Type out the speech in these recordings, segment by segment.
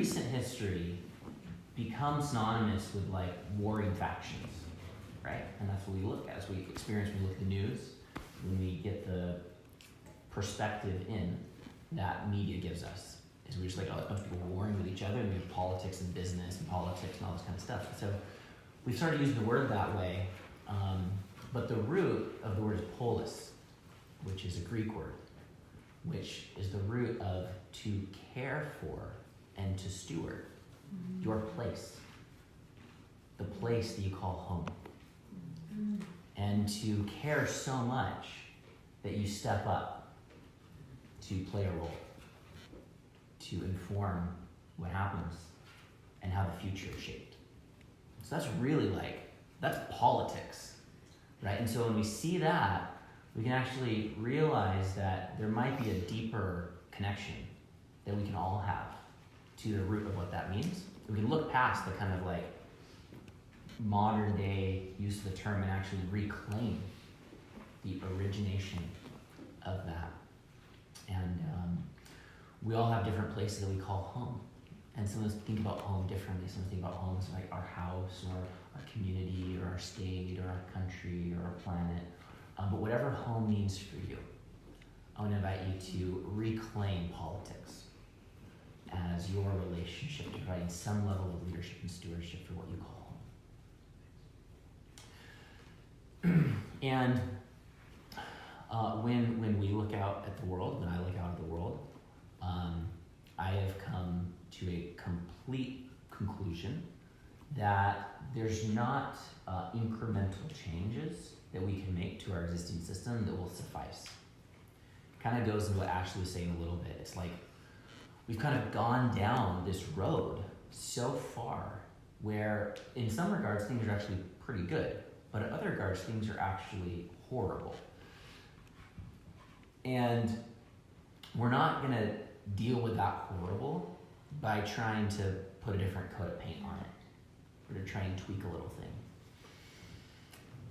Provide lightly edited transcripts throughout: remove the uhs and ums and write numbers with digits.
recent history becomes synonymous with like warring factions, right? And that's what we look at, as we experience when we look at the news, when we get the perspective in that media gives us. Is we're just like, oh, a bunch of people warring with each other, and we have politics and business and politics and all this kind of stuff. So we've started using the word that way, but the root of the word is polis, which is a Greek word, which is the root of to care for and to steward. Your place, the place that you call home. And to care so much that you step up to play a role, to inform what happens and how the future is shaped. So that's really that's politics, right? And so when we see that, we can actually realize that there might be a deeper connection that we can all have to the root of what that means. We can look past the kind of modern day use of the term and actually reclaim the origination of that. And we all have different places that we call home. And some of us think about home differently. Some of us think about home as like our house or our community or our state or our country or our planet. But whatever home means for you, I want to invite you to reclaim politics as your relationship to providing some level of leadership and stewardship for what you call home. And when we look out at the world, when I look out at the world, I have come to a complete conclusion that there's not incremental changes that we can make to our existing system that will suffice. Kind of goes into what Ashley was saying a little bit. It's like we've kind of gone down this road so far where in some regards things are actually pretty good, but in other regards things are actually horrible. And we're not going to deal with that horrible by trying to put a different coat of paint on it, or to try and tweak a little thing.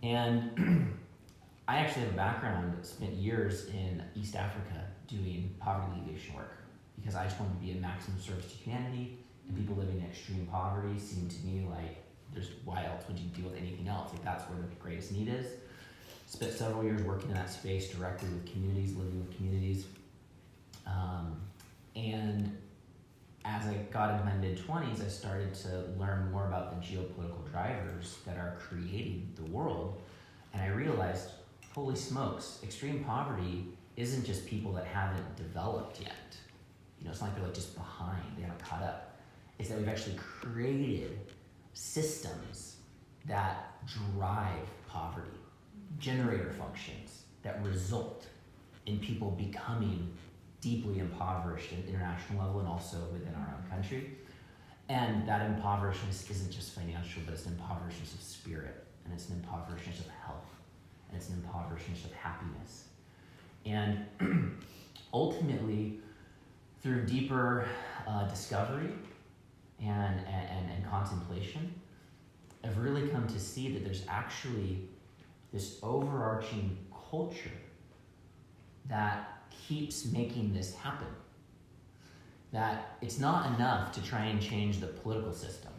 And I actually have a background, spent years in East Africa doing poverty alleviation work, because I just wanted to be a maximum service to humanity, and people living in extreme poverty seemed to me like, why else would you deal with anything else? Like that's where the greatest need is. Spent several years working in that space directly with communities, living with communities. And as I got into my mid-20s, I started to learn more about the geopolitical drivers that are creating the world. And I realized, holy smokes, extreme poverty isn't just people that haven't developed yet. It's not like they're just behind, they haven't caught up. It's that we've actually created systems that drive poverty, generator functions that result in people becoming deeply impoverished at international level and also within our own country. And that impoverishment isn't just financial, but it's an impoverishment of spirit, and it's an impoverishment of health, and it's an impoverishment of happiness. And ultimately, through deeper discovery and contemplation, I've really come to see that there's actually this overarching culture that keeps making this happen. That it's not enough to try and change the political system,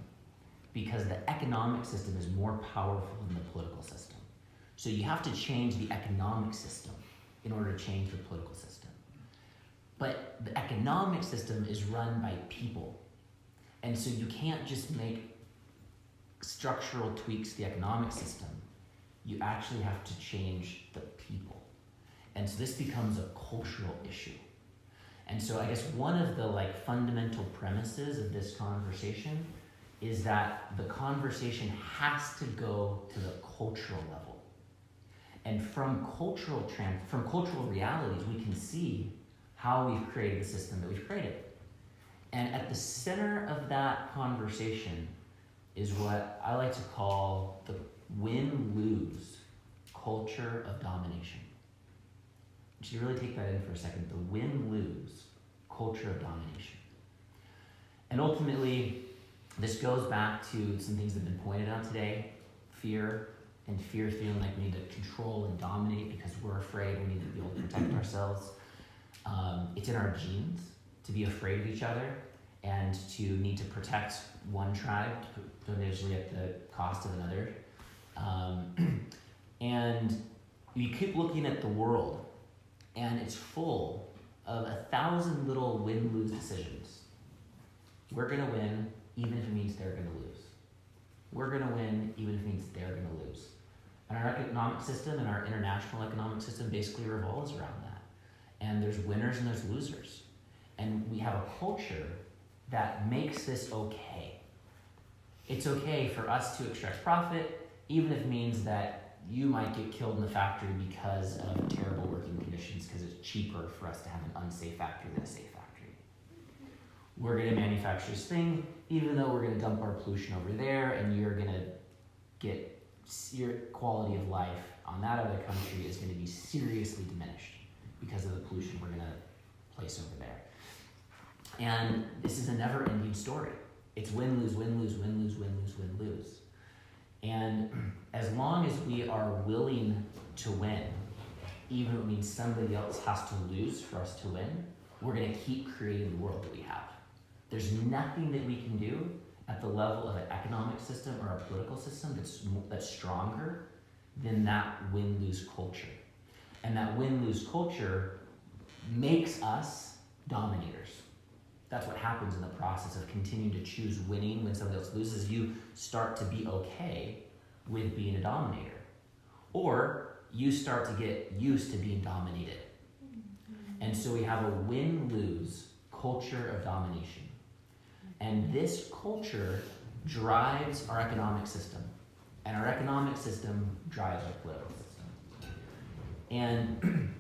because the economic system is more powerful than the political system. So you have to change the economic system in order to change the political system. But the economic system is run by people. And so you can't just make structural tweaks to the economic system. You actually have to change the people. And so this becomes a cultural issue. And so I guess one of the fundamental premises of this conversation is that the conversation has to go to the cultural level. And from cultural realities, we can see how we've created the system that we've created. And at the center of that conversation is what I like to call the win-lose culture of domination. You should really take that in for a second, the win-lose culture of domination. And ultimately, this goes back to some things that have been pointed out today, fear, and fear feeling like we need to control and dominate because we're afraid, we need to be able to protect ourselves. It's in our genes to be afraid of each other, and to need to protect one tribe, potentially at the cost of another. And you keep looking at the world, and it's full of 1,000 little win-lose decisions. We're going to win, even if it means they're going to lose. We're going to win, even if it means they're going to lose. And our economic system and our international economic system basically revolves around that. And there's winners and there's losers. And we have a culture that makes this okay. It's okay for us to extract profit, even if it means that you might get killed in the factory because of terrible working conditions, because it's cheaper for us to have an unsafe factory than a safe factory. We're going to manufacture this thing, even though we're going to dump our pollution over there, and you're going to get your quality of life on that other country is going to be seriously diminished because of the pollution we're going to place over there. And this is a never-ending story. It's win-lose, win-lose, win-lose, win-lose, win-lose. And as long as we are willing to win, even if it means somebody else has to lose for us to win, we're going to keep creating the world that we have. There's nothing that we can do at the level of an economic system or a political system that's stronger than that win-lose culture. And that win-lose culture makes us dominators. That's what happens in the process of continuing to choose winning when somebody else loses. You start to be okay with being a dominator. Or you start to get used to being dominated. And so we have a win-lose culture of domination. And this culture drives our economic system. And our economic system drives our political system. And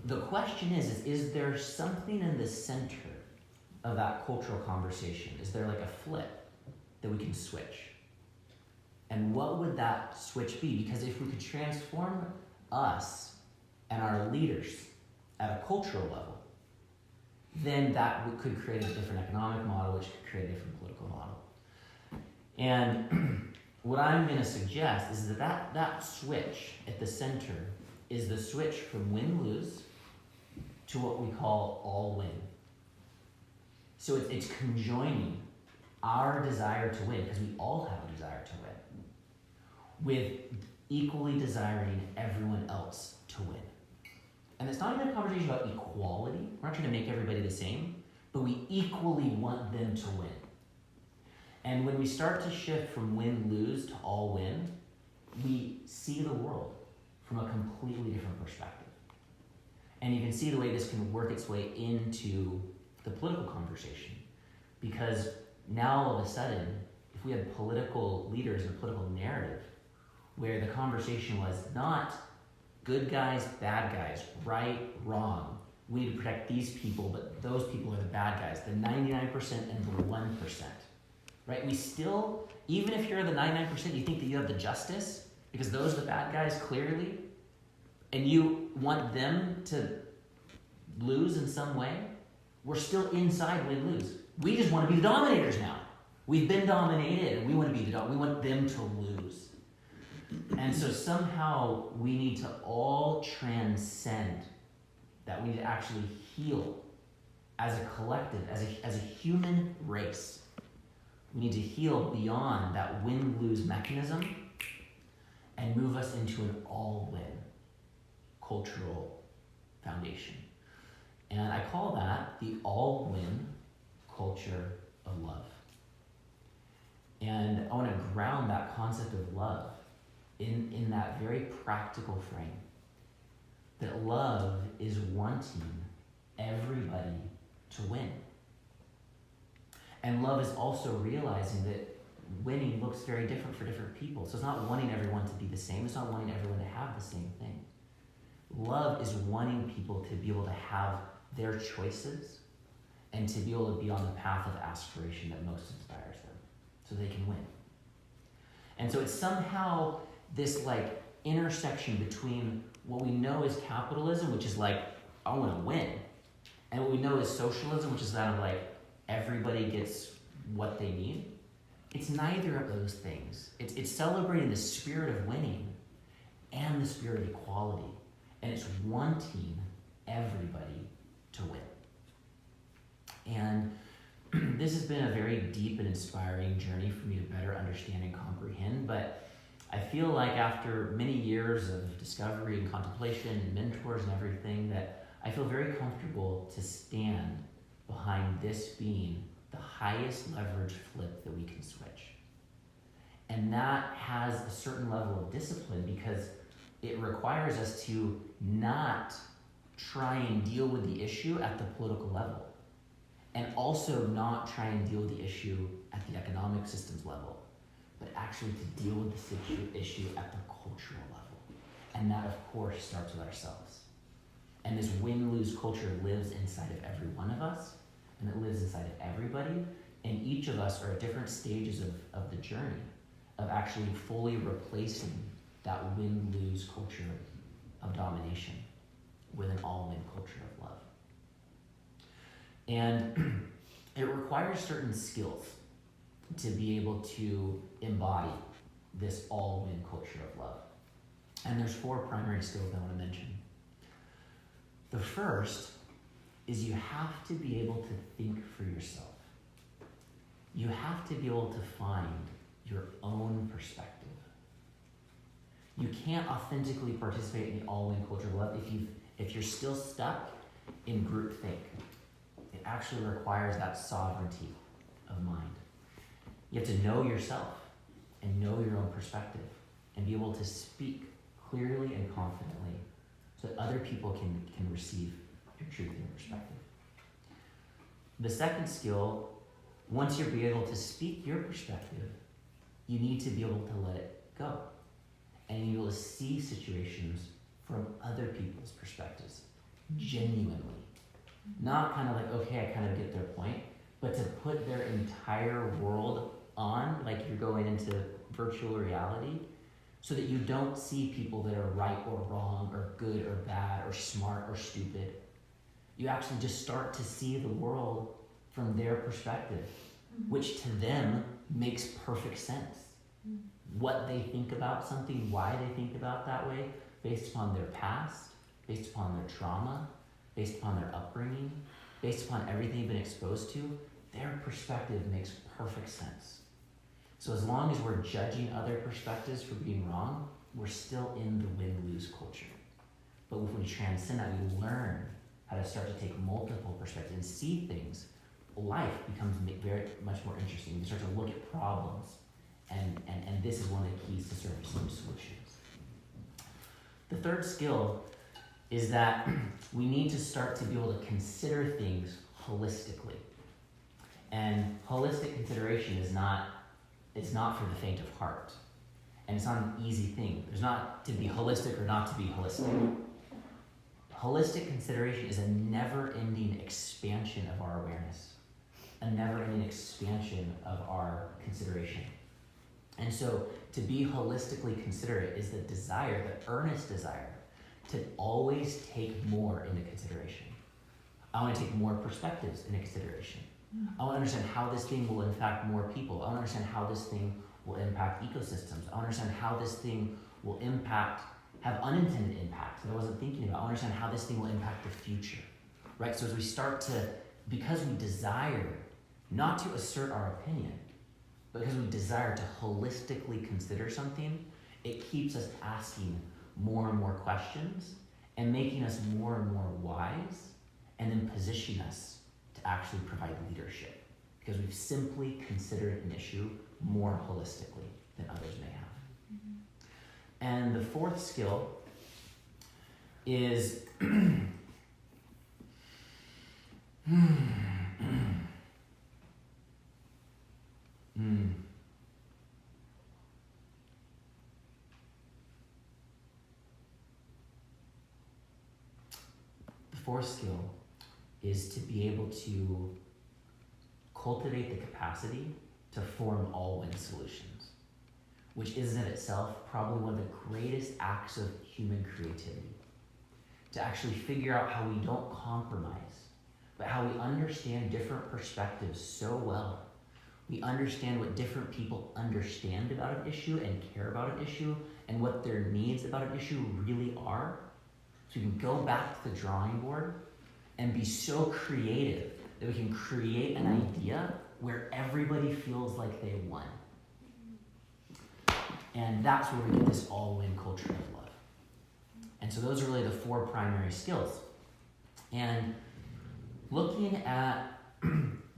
the question is there something in the center of that cultural conversation? Is there like a flip that we can switch? And what would that switch be? Because if we could transform us and our leaders at a cultural level, then that could create a different economic model, which could create a different political model. And what I'm going to suggest is that switch at the center is the switch from win-lose to what we call all-win. So it's conjoining our desire to win, because we all have a desire to win, with equally desiring everyone else to win. And it's not even a conversation about equality. We're not trying to make everybody the same, but we equally want them to win. And when we start to shift from win-lose to all-win, we see the world from a completely different perspective. And you can see the way this can work its way into the political conversation. Because now all of a sudden, if we had political leaders and a political narrative where the conversation was not good guys, bad guys, right, wrong, we need to protect these people, but those people are the bad guys, the 99% and the 1%, right? We still, even if you're the 99%, you think that you have the justice, because those are the bad guys clearly, and you want them to lose in some way, we're still inside win-lose. We just want to be the dominators now. We've been dominated, and we want to be we want them to lose. And so somehow we need to all transcend that. We need to actually heal as a collective, as a human race. We need to heal beyond that win-lose mechanism and move us into an all-win cultural foundation. And I call that the all-win culture of love. And I want to ground that concept of love in that very practical frame. That love is wanting everybody to win. And love is also realizing that winning looks very different for different people. So it's not wanting everyone to be the same. It's not wanting everyone to have the same thing. Love is wanting people to be able to have their choices and to be able to be on the path of aspiration that most inspires them so they can win. And so it's somehow this like intersection between what we know is capitalism, which is like, I want to win, and what we know is socialism, which is kind of like everybody gets what they need. It's neither of those things. It's celebrating the spirit of winning and the spirit of equality. And it's wanting everybody to win. And this has been a very deep and inspiring journey for me to better understand and comprehend, but I feel like after many years of discovery and contemplation and mentors and everything, that I feel very comfortable to stand behind this being the highest leverage flip that we can switch. And that has a certain level of discipline because it requires us to not try and deal with the issue at the political level, and also not try and deal with the issue at the economic systems level, but actually to deal with the issue at the cultural level. And that, of course, starts with ourselves. And this win-lose culture lives inside of every one of us, and it lives inside of everybody, and each of us are at different stages of the journey of actually fully replacing that win-lose culture of domination with an all-in culture of love. And it requires certain skills to be able to embody this all-win culture of love. And there's 4 primary skills I want to mention. The first is you have to be able to think for yourself. You have to be able to find your own perspective. You can't authentically participate in the all-in culture of love if you're still stuck in groupthink. It actually requires that sovereignty of mind. You have to know yourself and know your own perspective and be able to speak clearly and confidently so that other people can receive your truth and your perspective. The second skill, once you're able to speak your perspective, you need to be able to let it go. And you will see situations from other people's perspectives, genuinely. Not kind of like, okay, I kind of get their point, but to put their entire world on, like you're going into virtual reality, so that you don't see people that are right or wrong or good or bad or smart or stupid. You actually just start to see the world from their perspective, which to them makes perfect sense. What they think about something, why they think about that way, based upon their past, based upon their trauma, based upon their upbringing, based upon everything they've been exposed to, their perspective makes perfect sense. So as long as we're judging other perspectives for being wrong, we're still in the win-lose culture. But if we transcend that, we learn how to start to take multiple perspectives and see things, life becomes very much more interesting. We start to look at problems, and this is one of the keys to surfacing solutions. The third skill is that we need to start to be able to consider things holistically. And holistic consideration is not for the faint of heart. And it's not an easy thing. There's not to be holistic or not to be holistic. Holistic consideration is a never-ending expansion of our awareness, a never-ending expansion of our consideration. And so to be holistically considerate is the desire, the earnest desire, to always take more into consideration. I want to take more perspectives into consideration. I want to understand how this thing will impact more people. I want to understand how this thing will impact ecosystems. I want to understand how this thing will have unintended impacts that I wasn't thinking about. I want to understand how this thing will impact the future, right? So as we start to, because we desire not to assert our opinion, but because we desire to holistically consider something, it keeps us asking more and more questions and making us more and more wise, and then position us to actually provide leadership because we've simply considered an issue more holistically than others may have. And the fourth skill is the fourth skill is to be able to cultivate the capacity to form all-win solutions, which is in itself probably one of the greatest acts of human creativity. To actually figure out how we don't compromise, but how we understand different perspectives so well. We understand what different people understand about an issue and care about an issue, and what their needs about an issue really are. So we can go back to the drawing board and be so creative that we can create an idea where everybody feels like they won. And that's where we get this all-win culture of love. And so those are really the 4 primary skills. And looking at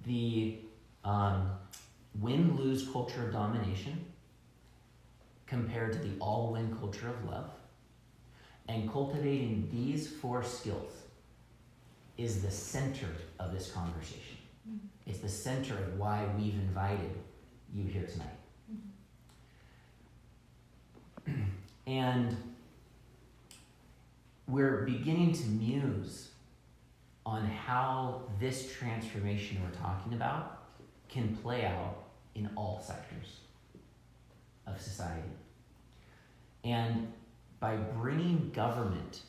the win-lose culture of domination compared to the all-win culture of love, and cultivating these 4 skills is the center of this conversation. It's the center of why we've invited you here tonight. And we're beginning to muse on how this transformation we're talking about can play out in all sectors of society. And by bringing government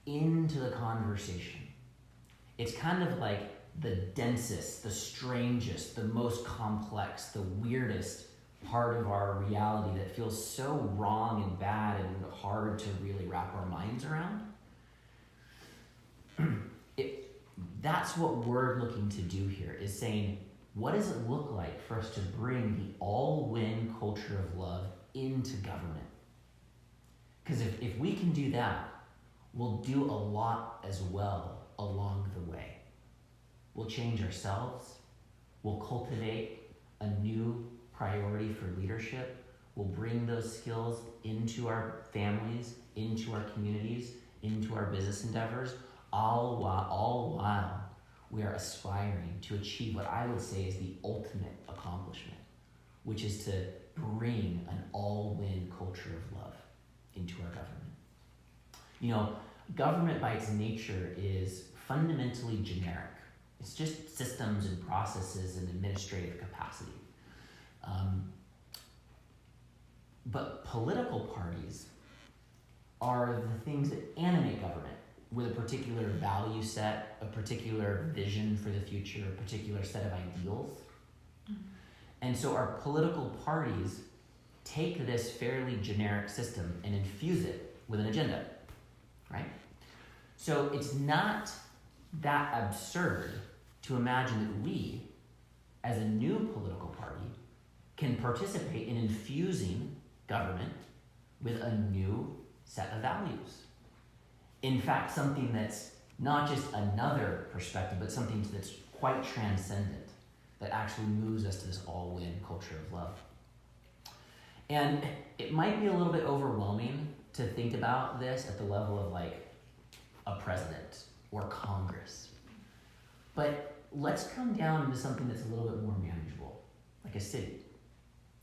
into the conversation, it's kind of like the densest, the strangest, the most complex, the weirdest part of our reality that feels so wrong and bad and hard to really wrap our minds around. That's what we're looking to do here, is saying, what does it look like for us to bring the all-win culture of love into government? Because if we can do that, we'll do a lot as well along the way. We'll change ourselves. We'll cultivate a new priority for leadership. We'll bring those skills into our families, into our communities, into our business endeavors, all while we are aspiring to achieve what I would say is the ultimate accomplishment, which is to bring an all-win culture of love into our government. You know, government by its nature is fundamentally generic. It's just systems and processes and administrative capacity. But political parties are the things that animate government with a particular value set, a particular vision for the future, a particular set of ideals. And so our political parties take this fairly generic system and infuse it with an agenda, right? So it's not that absurd to imagine that we, as a new political party, can participate in infusing government with a new set of values. In fact, something that's not just another perspective, but something that's quite transcendent, that actually moves us to this all-win culture of love. And it might be a little bit overwhelming to think about this at the level of like a president or Congress. But let's come down into something that's a little bit more manageable, like a city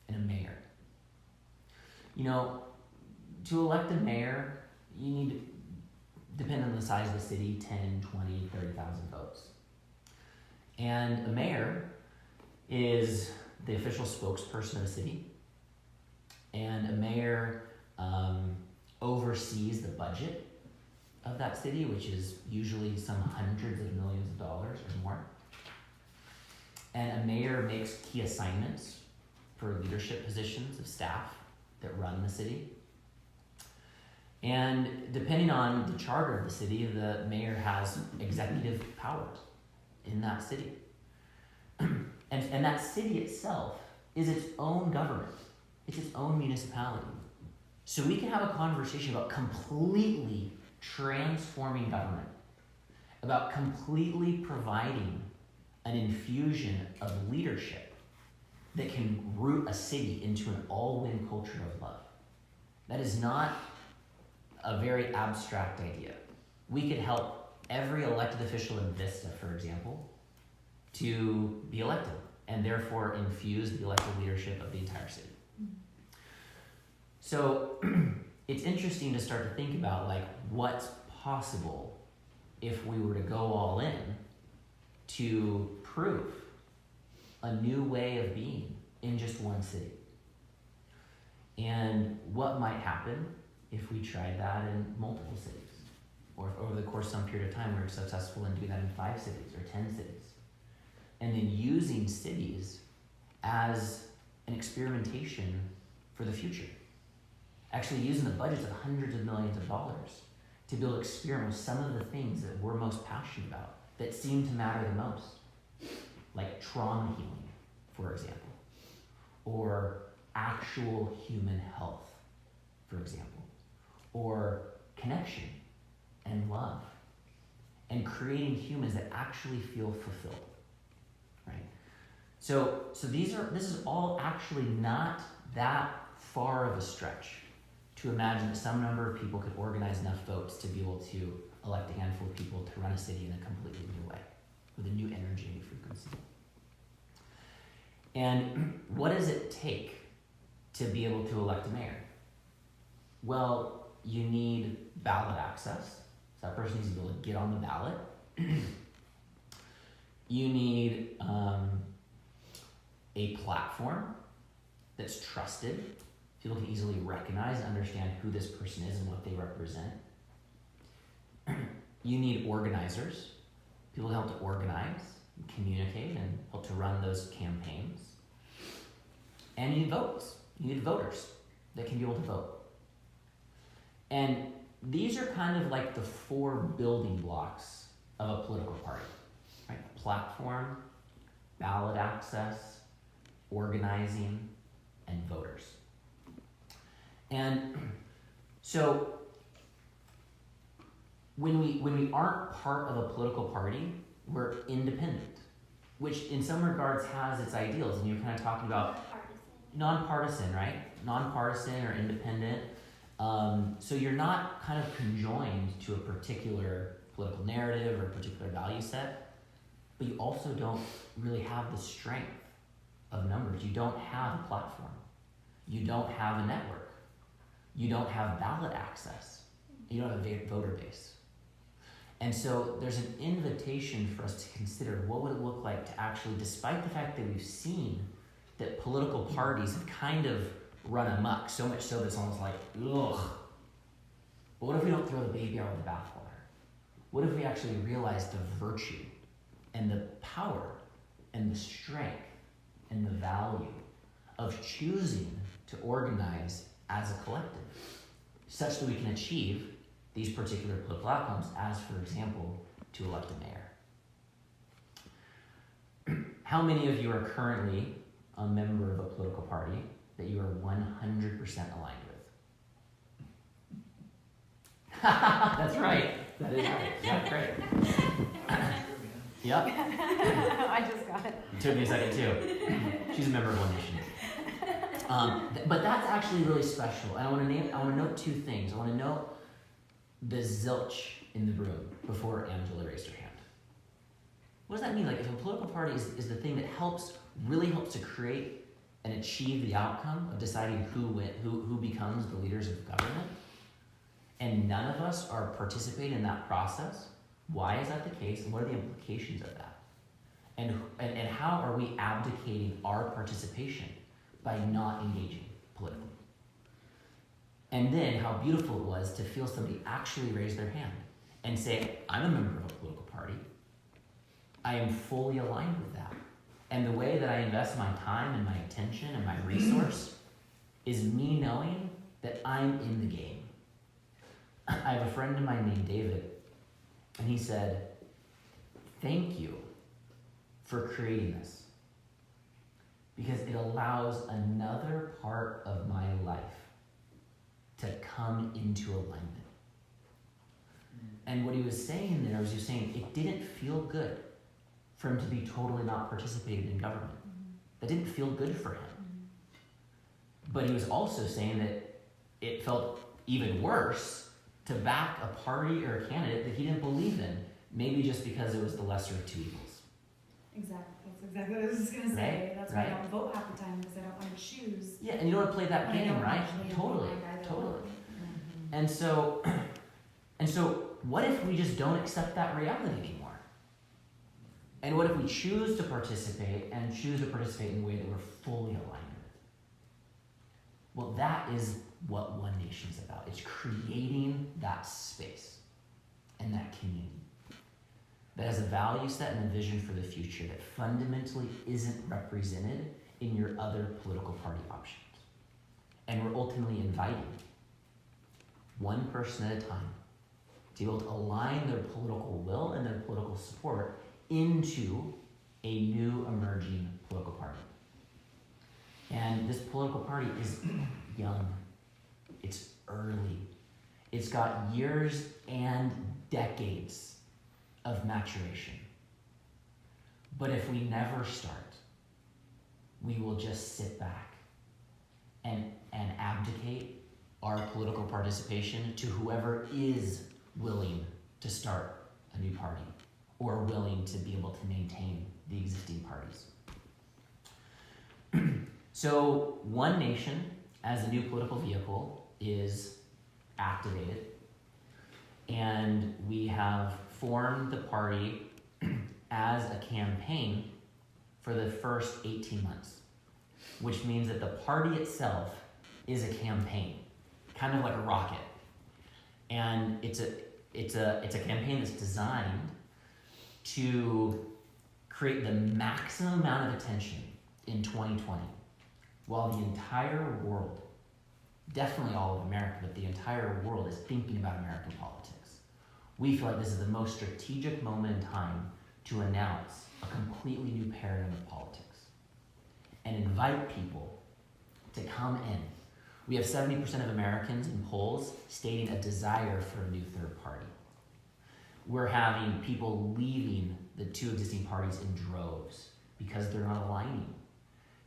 and a mayor. You know, to elect a mayor, you need to depend on the size of the city, 10, 20, 30,000 votes. And a mayor is the official spokesperson of a city. And a mayor oversees the budget of that city, which is usually some hundreds of millions of dollars or more. And a mayor makes key assignments for leadership positions of staff that run the city. And depending on the charter of the city, the mayor has executive powers in that city. And that city itself is its own government. It's its own municipality. So we can have a conversation about completely transforming government, about completely providing an infusion of leadership that can root a city into an all-win culture of love. That is not a very abstract idea. We could help every elected official in Vista, for example, to be elected and therefore infuse the elected leadership of the entire city. So it's interesting to start to think about like what's possible if we were to go all in to prove a new way of being in just one city. And what might happen if we tried that in multiple cities? Or if over the course of some period of time we were successful in doing that in 5 cities or 10 cities. And then using cities as an experimentation for the future. Actually using the budgets of hundreds of millions of dollars to be able to experiment with some of the things that we're most passionate about, that seem to matter the most. like trauma healing, for example, or actual human health, for example, or connection and love, and creating humans that actually feel fulfilled, right? So this is all actually not that far of a stretch to imagine that some number of people could organize enough votes to be able to elect a handful of people to run a city in a completely new way, with a new energy and frequency. And what does it take to be able to elect a mayor? Well, you need ballot access. So that person needs to be able to get on the ballot. You need a platform that's trusted. People can easily recognize and understand who this person is and what they represent. You need organizers, people who help to organize, and communicate, and help to run those campaigns. And you need votes. You need voters that can be able to vote. And these are kind of like the 4 building blocks of a political party, right? Platform, ballot access, organizing, and voters. And so when we aren't part of a political party, we're independent, which in some regards has its ideals. And you're kind of talking about nonpartisan, right? Nonpartisan or independent. So you're not kind of conjoined to a particular political narrative or a particular value set, but you also don't really have the strength of numbers. You don't have a platform. You don't have a network. You don't have ballot access. You don't have a voter base. And so there's an invitation for us to consider what would it look like to actually, despite the fact that we've seen that political parties have kind of run amok, so much so that it's almost like, ugh. But what if we don't throw the baby out with the bathwater? What if we actually realize the virtue and the power and the strength and the value of choosing to organize as a collective, such that we can achieve these particular political outcomes, as, for example, to elect a mayor. How many of you are currently a member of a political party that you are 100% aligned with? That's right. That is right. Yeah, great. Yep. I just got it. It took me a second too. She's a member of OneNation. But that's actually really special. And I want to note 2 things. I want to note the zilch in the room before Angela raised her hand. What does that mean? Like, if a political party is the thing that really helps to create and achieve the outcome of deciding who becomes the leaders of government, and none of us are participating in that process, why is that the case, and what are the implications of that? And how are we abdicating our participation by not engaging politically? And then how beautiful it was to feel somebody actually raise their hand and say, I'm a member of a political party. I am fully aligned with that. And the way that I invest my time and my attention and my resource is me knowing that I'm in the game. I have a friend of mine named David, and he said, thank you for creating this, because it allows another part of my life to come into alignment. And what he was saying there was, he was saying it didn't feel good for him to be totally not participating in government. That didn't feel good for him. But he was also saying that it felt even worse to back a party or a candidate that he didn't believe in, maybe just because it was the lesser of 2 evils. Exactly. That's exactly what I was just going to say. Right? That's why I don't vote half the time, because I don't want to choose. Yeah, and you don't want to play that game, right? Totally. And so what if we just don't accept that reality anymore? And what if we choose to participate and choose to participate in a way that we're fully aligned with? Well, that is what OneNation is about. It's creating that space and that community that has a value set and a vision for the future that fundamentally isn't represented in your other political party options. And we're ultimately inviting one person at a time to be able to align their political will and their political support into a new emerging political party. And this political party is young. It's early. It's got years and decades of maturation. But if we never start, we will just sit back and abdicate our political participation to whoever is willing to start a new party or willing to be able to maintain the existing parties. So OneNation, as a new political vehicle, is activated, and we have formed the party as a campaign for the first 18 months, which means that the party itself is a campaign, kind of like a rocket. And it's a campaign that's designed to create the maximum amount of attention in 2020, while the entire world, definitely all of America, but the entire world is thinking about American politics. We feel like this is the most strategic moment in time to announce a completely new paradigm of politics and invite people to come in. We have 70% of Americans in polls stating a desire for a new third party. We're having people leaving the two existing parties in droves because they're not aligning.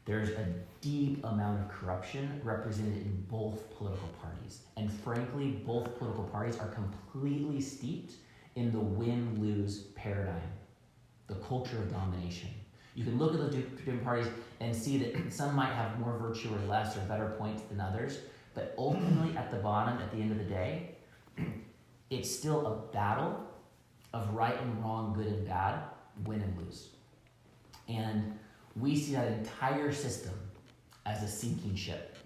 There's a deep amount of corruption represented in both political parties. And frankly, both political parties are completely steeped in the win-lose paradigm, the culture of domination. You can look at the different parties and see that some might have more virtue or less or better points than others, but ultimately at the bottom, at the end of the day, it's still a battle of right and wrong, good and bad, win and lose. And we see that entire system as a sinking ship.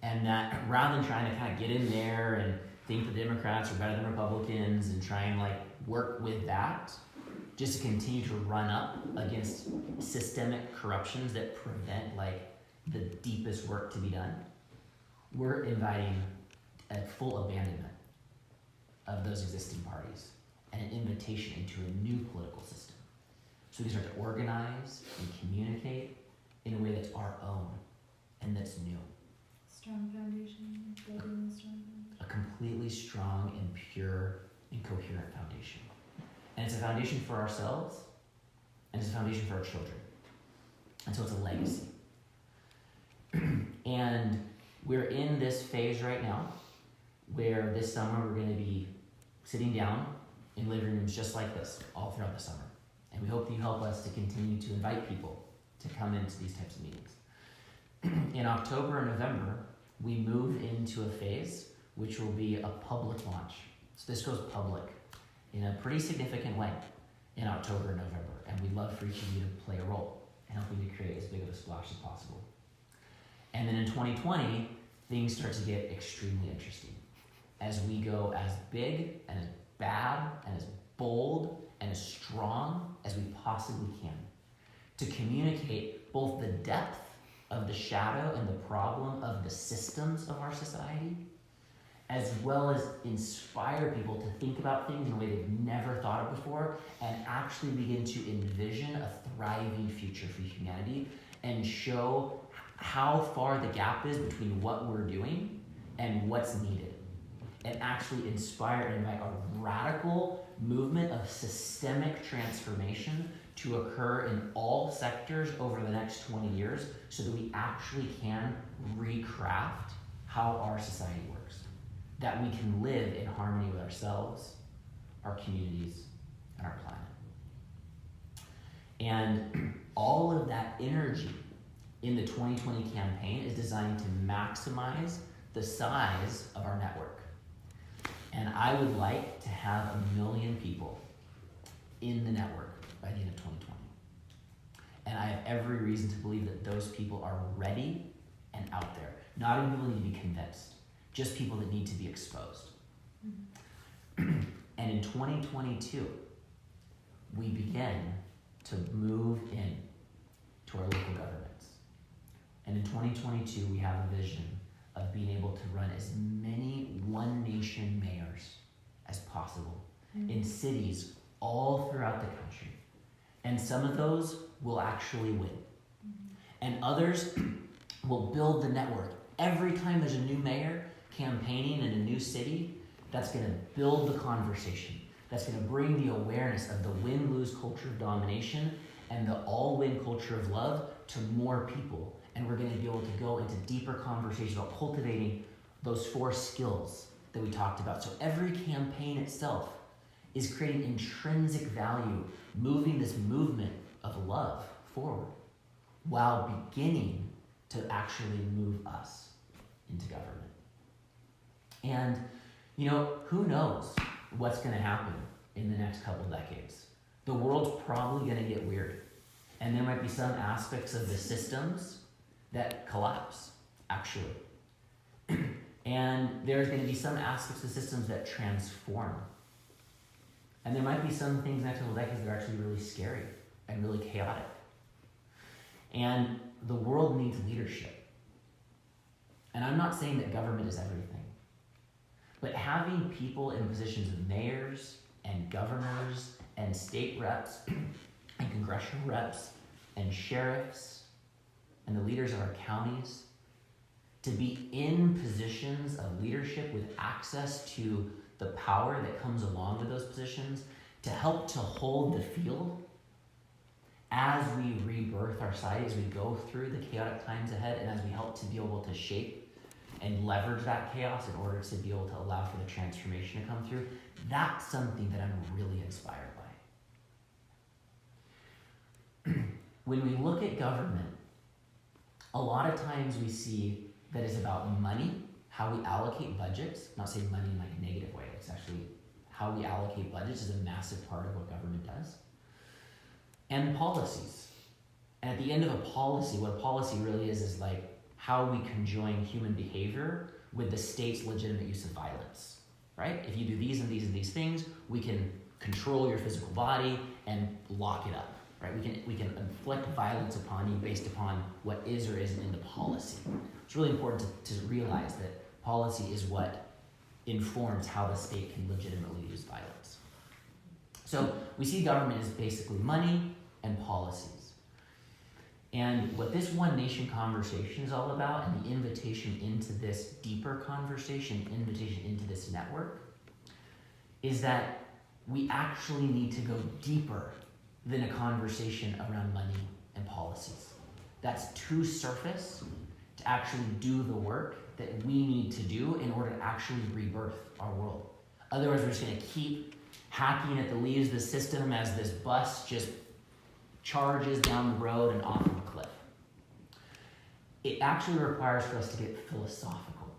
And that rather than trying to kind of get in there and think the Democrats are better than Republicans and try and work with that, just to continue to run up against systemic corruptions that prevent the deepest work to be done, we're inviting a full abandonment of those existing parties and an invitation into a new political system. So we can start to organize and communicate in a way that's our own and that's new. Strong foundation, building a strong foundation. A completely strong and pure and coherent foundation. And it's a foundation for ourselves, and it's a foundation for our children. And so it's a legacy. And we're in this phase right now where this summer we're going to be sitting down in living rooms just like this all throughout the summer. And we hope that you help us to continue to invite people to come into these types of meetings. In October and November, we move into a phase which will be a public launch. So this goes public in a pretty significant way in October and November. And we'd love for each of you to play a role in helping to create as big of a splash as possible. And then in 2020, things start to get extremely interesting as we go as big and as bad and as bold and as strong as we possibly can to communicate both the depth of the shadow and the problem of the systems of our society, as well as inspire people to think about things in a way they've never thought of before and actually begin to envision a thriving future for humanity and show how far the gap is between what we're doing and what's needed. And actually inspire and invite a radical movement of systemic transformation to occur in all sectors over the next 20 years so that we actually can recraft how our society works. That we can live in harmony with ourselves, our communities, and our planet. And all of that energy in the 2020 campaign is designed to maximize the size of our network. And I would like to have 1 million people in the network by the end of 2020. And I have every reason to believe that those people are ready and out there. Not even people need to be convinced, just people that need to be exposed. Mm-hmm. And in 2022, we begin to move in to our local governments. And in 2022, we have a vision of being able to run as many OneNation mayors as possible in cities all throughout the country And some of those will actually win. And others will build the network. Every time there's a new mayor campaigning in a new city, that's going to build the conversation. That's going to bring the awareness of the win-lose culture of domination and the all-win culture of love to more people. And we're going to be able to go into deeper conversations about cultivating those 4 skills that we talked about. So every campaign itself is creating intrinsic value, moving this movement of love forward while beginning to actually move us into government. And, who knows what's going to happen in the next couple decades? The world's probably going to get weird. And there might be some aspects of the systems that collapse, actually. And there's going to be some aspects of systems that transform. And there might be some things in the next couple decades that are actually really scary and really chaotic. And the world needs leadership. And I'm not saying that government is everything. But having people in positions of mayors and governors and state reps and congressional reps and sheriffs and the leaders of our counties to be in positions of leadership with access to the power that comes along with those positions to help to hold the field as we rebirth our society, as we go through the chaotic times ahead, and as we help to be able to shape and leverage that chaos in order to be able to allow for the transformation to come through, that's something that I'm really inspired by. When we look at government, a lot of times we see that it's about money, how we allocate budgets. I'm not saying money in like a negative way, it's actually how we allocate budgets is a massive part of what government does. And policies. And at the end of a policy, what a policy really is like how we conjoin human behavior with the state's legitimate use of violence, right? If you do these and these and these things, we can control your physical body and lock it up, right? We can inflict violence upon you based upon what is or isn't in the policy. It's really important to realize that policy is what informs how the state can legitimately use violence. So we see government as basically money and policies. And what this One Nation conversation is all about, and the invitation into this deeper conversation, invitation into this network, is that we actually need to go deeper than a conversation around money and policies. That's too surface to actually do the work that we need to do in order to actually rebirth our world. Otherwise, we're just going to keep hacking at the leaves of the system as this bus just charges down the road and off of a cliff. It actually requires for us to get philosophical.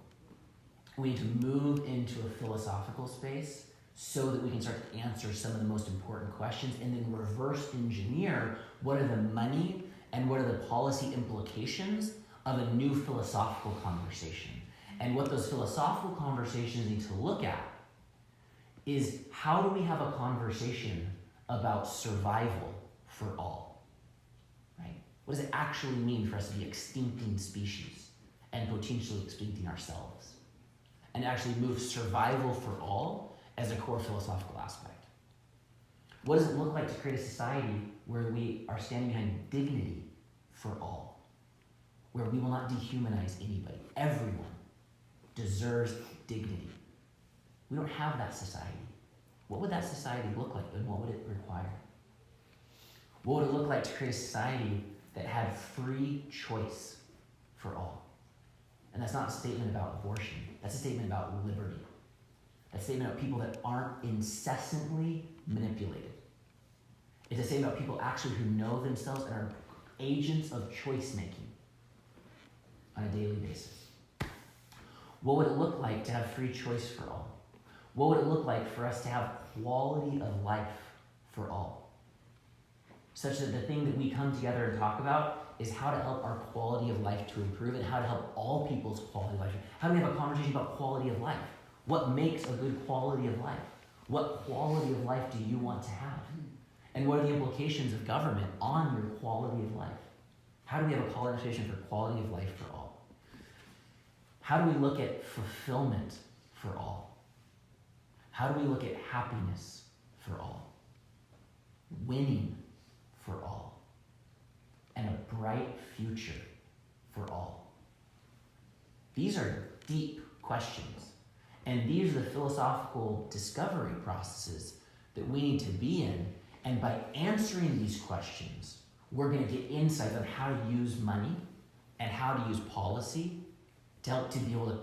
We need to move into a philosophical space so that we can start to answer some of the most important questions and then reverse engineer what are the money and what are the policy implications of a new philosophical conversation. And what those philosophical conversations need to look at is how do we have a conversation about survival for all, right? What does it actually mean for us to be extincting species and potentially extincting ourselves? And actually move survival for all as a core philosophical aspect. What does it look like to create a society where we are standing behind dignity for all? Where we will not dehumanize anybody. Everyone deserves dignity. We don't have that society. What would that society look like and what would it require? What would it look like to create a society that had free choice for all? And that's not a statement about abortion. That's a statement about liberty. That's a statement about people that aren't incessantly manipulated. It's a statement about people actually who know themselves and are agents of choice making on a daily basis. What would it look like to have free choice for all? What would it look like for us to have quality of life for all? Such that the thing that we come together and talk about is how to help our quality of life to improve and how to help all people's quality of life. How do we have a conversation about quality of life? What makes a good quality of life? What quality of life do you want to have? And what are the implications of government on your quality of life? How do we have a conversation for quality of life for all? How do we look at fulfillment for all? How do we look at happiness for all? Winning for all, and a bright future for all. These are deep questions, and these are the philosophical discovery processes that we need to be in, and by answering these questions, we're going to get insight on how to use money and how to use policy to help to be able to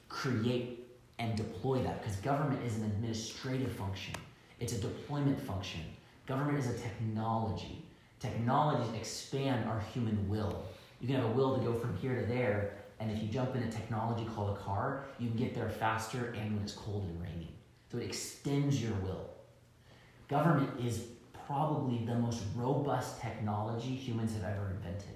create and deploy that, because government is an administrative function. It's a deployment function. Government is a technology. Technologies expand our human will. You can have a will to go from here to there, and if you jump in a technology called a car, you can get there faster and when it's cold and raining. So it extends your will. Government is probably the most robust technology humans have ever invented.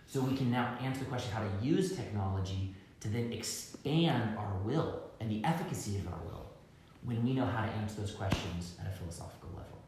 So we can now answer the question how to use technology to then expand our will and the efficacy of our will when we know how to answer those questions at a philosophical level.